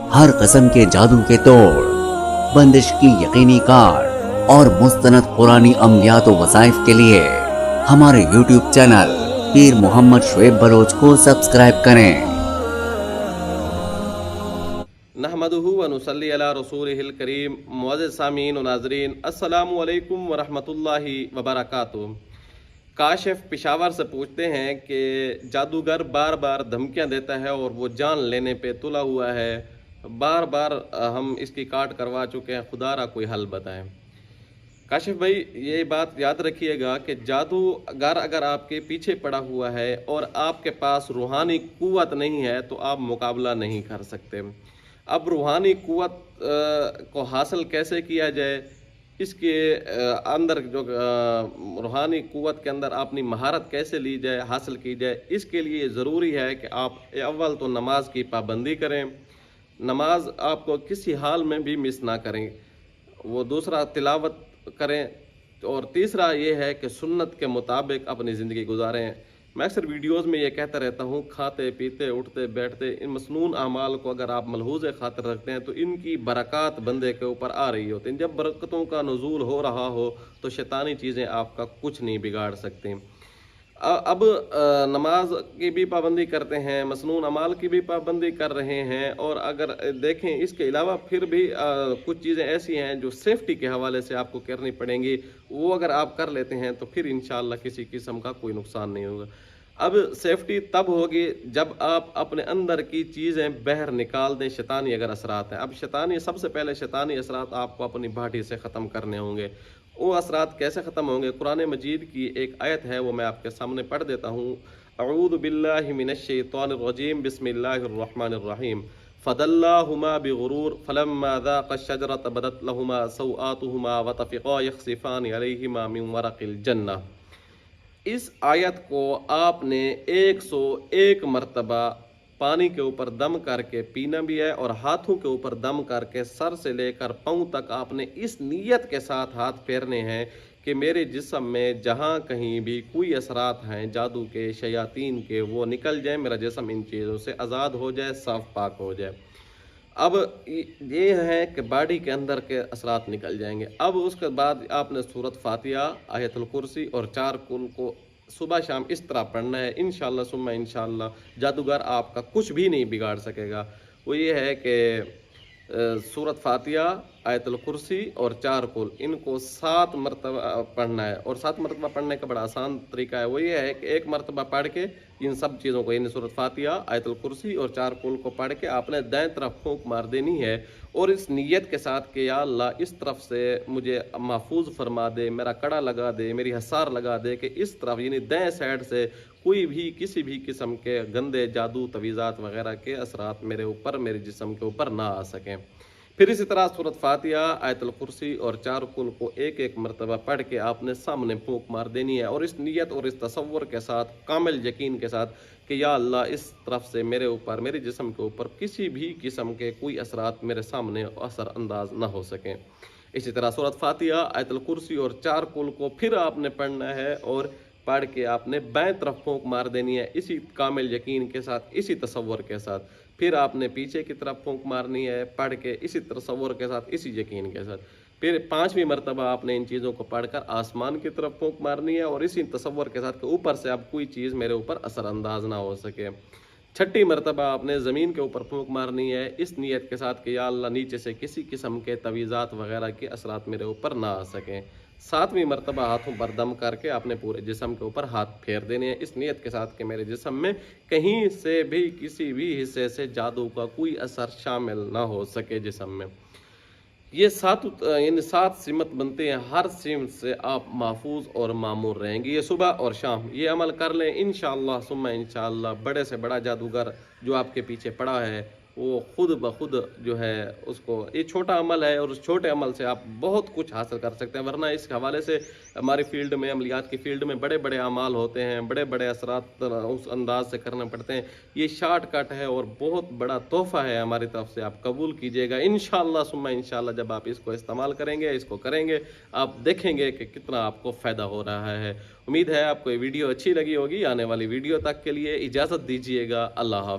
हर किस्म के जादू के तोड़, बंदिश की यकीनी कार और मुस्तनद कुरानी अमलियात व वज़ाइफ के लिए हमारे YouTube चैनल पीर मोहम्मद शुएब बलोच को सब्सक्राइब करें। नहमदुहु व नुसल्ली अला रसूलिहिल करीम। मुअज़्ज़िज़ सामीन व नाज़रीन, अस्सलामु अलैकुम व रहमतुल्लाहि व बरकातुहू। काशिफ पेशावर से पूछते हैं कि जादूगर बार बार धमकियां देता है और वो जान लेने पे तुला हुआ है, बार बार हम इसकी काट करवा चुके हैं, खुदारा कोई हल बताएं। काशिफ भाई, ये बात याद रखिएगा कि जादूगर अगर आपके पीछे पड़ा हुआ है और आपके पास रूहानी कुव्वत नहीं है तो आप मुकाबला नहीं कर सकते। अब रूहानी कुव्वत को हासिल कैसे किया जाए, इसके अंदर जो रूहानी कुव्वत के अंदर अपनी महारत कैसे ली जाए, हासिल की जाए, इसके लिए ज़रूरी है कि आप अव्वल तो नमाज की पाबंदी करें, नमाज आपको किसी हाल में भी मिस ना करें, वो दूसरा तिलावत करें, और तीसरा ये है कि सुन्नत के मुताबिक अपनी ज़िंदगी गुजारें। मैं अक्सर वीडियोज़ में ये कहता रहता हूँ, खाते पीते उठते बैठते इन मसनून अमाल को अगर आप मलहूज़ खातिर रखते हैं तो इनकी बरक़ात बंदे के ऊपर आ रही होती हैं। जब बरकतों का नुज़ूल हो रहा हो तो शैतानी चीज़ें आपका कुछ नहीं बिगाड़ सकती। अब नमाज की भी पाबंदी करते हैं, मसनून अमाल की भी पाबंदी कर रहे हैं, और अगर देखें इसके अलावा फिर भी कुछ चीज़ें ऐसी हैं जो सेफ्टी के हवाले से आपको करनी पड़ेंगी, वो अगर आप कर लेते हैं तो फिर इंशाअल्लाह किसी किस्म का कोई नुकसान नहीं होगा। अब सेफ्टी तब होगी जब आप अपने अंदर की चीज़ें बाहर निकाल दें, शैतानी अगर असरात हैं। अब शैतानी, सबसे पहले शैतानी असरात आपको अपनी बॉडी से ख़त्म करने होंगे। वो असरात कैसे ख़त्म होंगे? कुरान मजीद की एक आयत है, वो मैं आपके सामने पढ़ देता हूँ। अऊज़ु बिल्लाहि मिनश शैतानिर रजीम, बिस्मिल्लाहिर रहमानिर रहीम। फदल्लाहुमा बिगुरूर फलम्मा ज़ाक़ा शजरत बदत लहुमा सौआतुहुमा व तफ़िक़ा यख़सिफ़ान अलैहिमा मिन वरक़िल जन्नह। इस आयत को आपने 101 मरतबा पानी के ऊपर दम करके पीना भी है, और हाथों के ऊपर दम करके सर से लेकर पाँव तक आपने इस नीयत के साथ हाथ फेरने हैं कि मेरे जिस्म में जहाँ कहीं भी कोई असरात हैं जादू के, शयातीन के, वो निकल जाए, मेरा जिस्म इन चीज़ों से आज़ाद हो जाए, साफ पाक हो जाए। अब ये है कि बॉडी के अंदर के असरात निकल जाएंगे। अब उसके बाद आपने सूरत फातिहा, आयतुल कुर्सी और 4 कुल को सुबह शाम इस तरह पढ़ना है। इंशाअल्लाह सुम्मा इंशाअल्लाह जादूगर आपका कुछ भी नहीं बिगाड़ सकेगा। वो ये है कि सूरत फातिहा, आयतुल कुर्सी और 4 कुल, इनको 7 मरतबा पढ़ना है। और 7 मरतबा पढ़ने का बड़ा आसान तरीका है, वो ये है कि 1 मरतबा पढ़ के इन सब चीज़ों को, यानी सूरत फातिहा, आयतुल कुर्सी और 4 कुल को पढ़ के आपने दाएं तरफ फूंक मार देनी है, और इस नीयत के साथ कि या अल्लाह इस तरफ से मुझे महफूज फरमा दे, मेरा कड़ा लगा दे, मेरी हसार लगा दे कि इस तरफ यानी दाएं साइड से कोई भी किसी भी किस्म के गंदे जादू तवीज़ात वगैरह के असरात मेरे ऊपर, मेरे जिस्म के ऊपर ना आ सकें। फिर इसी तरह सूरत फातिहा, आयतुल कुर्सी और 4 कुल को 1-1 मरतबा पढ़ के आपने सामने फूंक मार देनी है, और इस नीयत और इस तसव्वुर के साथ, कामिल यकीन के साथ कि या अल्लाह इस तरफ से मेरे ऊपर, मेरे जिस्म के ऊपर किसी भी किस्म के कोई असरात मेरे सामने असर अंदाज ना हो सकें। इसी तरह सूरत फातिहा, आयतुल कुर्सी और 4 कुल को फिर आपने पढ़ना है, और पढ़ के आपने बाएं तरफ फूंक मार देनी है, इसी कामिल यकीन के साथ, इसी तसव्वुर के साथ। फिर आपने पीछे की तरफ फूंक मारनी है, पढ़ के इसी तसव्वुर के साथ, इसी यकीन के साथ। फिर 5वीं मरतबा आपने इन चीज़ों को पढ़कर आसमान की तरफ फूंक मारनी है, और इसी तसव्वुर के साथ कि ऊपर से अब कोई चीज़ मेरे ऊपर असरअंदाज ना हो सके। 6ठी मरतबा आपने ज़मीन के ऊपर फूंक मारनी है, इस नीयत के साथ कि या अल्लाह नीचे से किसी किस्म के तवीज़ात वगैरह के असरात मेरे ऊपर ना आ सकें। 7वीं मरतबा हाथों पर दम करके आपने पूरे जिस्म के ऊपर हाथ फेर देने हैं, इस नीयत के साथ कि मेरे जिस्म में कहीं से भी, किसी भी हिस्से से जादू का कोई असर शामिल ना हो सके जिस्म में। ये 7 सिमत बनते हैं, हर सिमत से आप महफूज और मामूर रहेंगे। ये सुबह और शाम ये अमल कर लें, इंशाअल्लाह सुम्मा इंशाअल्लाह बड़े से बड़ा जादूगर जो आपके पीछे पड़ा है वो खुद ब खुद जो है उसको, ये छोटा अमल है और उस छोटे अमल से आप बहुत कुछ हासिल कर सकते हैं। वरना इस हवाले से हमारी फील्ड में, अमलियात की फील्ड में बड़े बड़े अमाल होते हैं, बड़े बड़े असरात उस अंदाज से करने पड़ते हैं। ये शॉर्टकट है और बहुत बड़ा तोहफ़ा है हमारी तरफ से, आप कबूल कीजिएगा इंशाअल्लाह सुम्मा इंशाअल्लाह। जब आप इसको इस्तेमाल करेंगे, इसको करेंगे, आप देखेंगे कि कितना आपको फ़ायदा हो रहा है। उम्मीद है आपको ये वीडियो अच्छी लगी होगी। आने वाली वीडियो तक के लिए इजाज़त दीजिएगा। अल्लाह हाफ़िज़।